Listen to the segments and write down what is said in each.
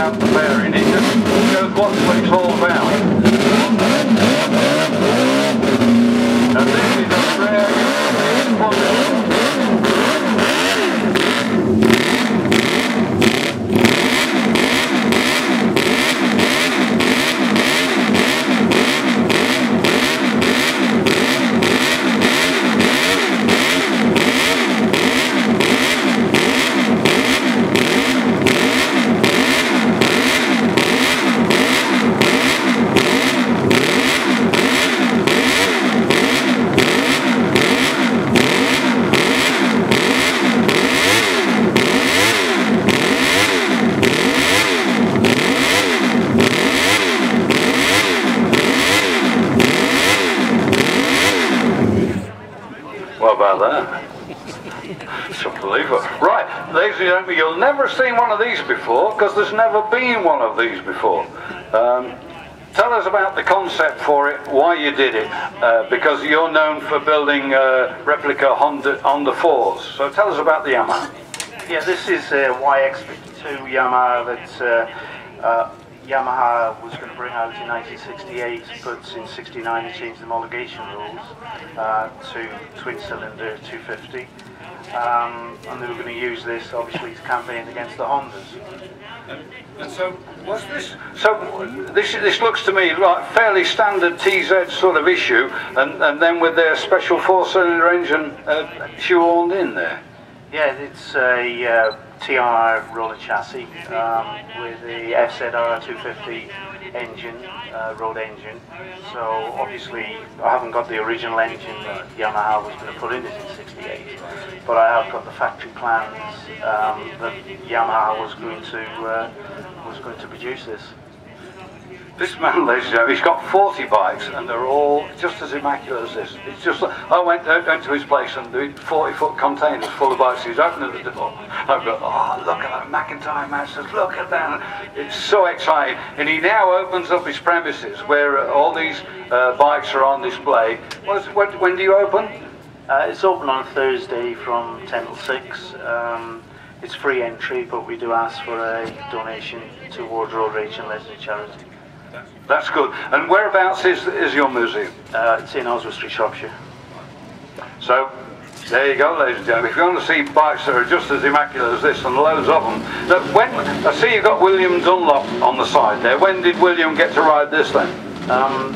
without the bearing. It just shows what it's all about. And this is a rare example. What about that? It's unbelievable. Right, ladies and gentlemen, you'll never have seen one of these before because there's never been one of these before. Tell us about the concept for it, why you did it, because you're known for building replica Honda 4s. So tell us about the Yamaha. Yeah, this is a YX52 Yamaha that Yamaha was going to bring out in 1968, but in '69 they changed the homologation rules to twin-cylinder 250, and they were going to use this obviously to campaign against the Hondas. And so, what's this? So this looks to me like fairly standard TZ sort of issue, and then with their special 4-cylinder engine shoehorned in there. Yeah, it's a TR roller chassis with the FZR 250 engine, road engine. So obviously I haven't got the original engine that Yamaha was going to put in it in '68, but I have got the factory plans that Yamaha was going to produce this. This man, ladies and gentlemen, he's got 40 bikes and they're all just as immaculate as this. It's just like, I went to his place and there were 40-foot containers full of bikes. He's opening the door. I've got, oh, look at that McIntyre Masters, look at that. It's so exciting. And he now opens up his premises where all these bikes are on display. When do you open? It's open on Thursday from 10 till 6. It's free entry, but we do ask for a donation towards Road Rage and Leisure Charity. That's good. And whereabouts is your museum? It's in Oswald Street, Shropshire. So, there you go, ladies and gentlemen. If you want to see bikes that are just as immaculate as this, and loads of them. Now, I see you've got William Dunlop on the side there. When did William get to ride this then?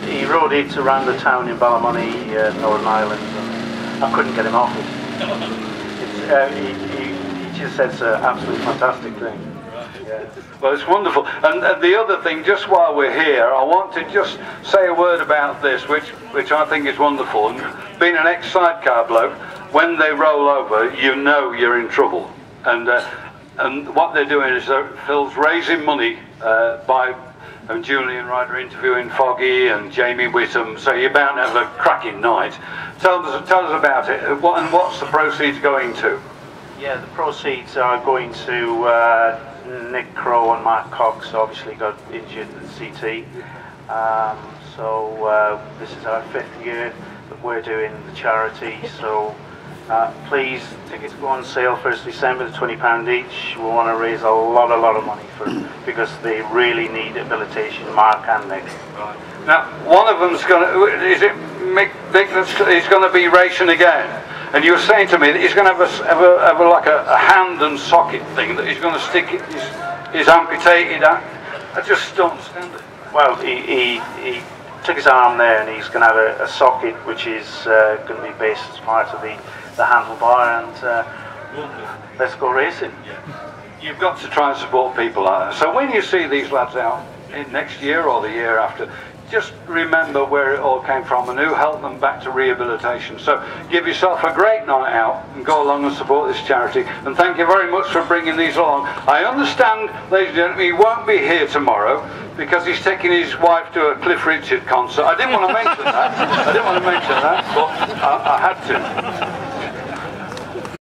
He rode it around the town in Ballymoney, Northern Ireland, and I couldn't get him off it. He just said it's an absolutely fantastic thing. Yeah. Well, it's wonderful. And the other thing, just while we're here, I want to just say a word about this, which I think is wonderful. And being an ex-sidecar bloke, when they roll over, you know you're in trouble. And what they're doing is Phil's raising money by Julian Ryder interviewing Foggy and Jamie Whittam, so you're bound to have a cracking night. Tell us about it. And what's the proceeds going to? Yeah, the proceeds are going to Nick Crow and Mark Cox, obviously got injured at CT. So this is our 5th year that we're doing the charity. So please, tickets go on sale 1st December, £20 each. We want to raise a lot of money because they really need rehabilitation, Mark and Nick. Right. Now, one of them's going to, is it Mick he's going to be racing again? And you were saying to me that he's going to have like a hand and socket thing that he's going to stick his amputated at. I just don't understand it. Well, he took his arm there and he's going to have a socket which is going to be based as part of the handlebar, and let's go racing. Yeah. You've got to try and support people like that. So when you see these lads out in next year or the year after, just remember where it all came from and who helped them back to rehabilitation. So give yourself a great night out and go along and support this charity. And thank you very much for bringing these along. I understand, ladies and gentlemen, he won't be here tomorrow because he's taking his wife to a Cliff Richard concert. I didn't want to mention that. But I had to.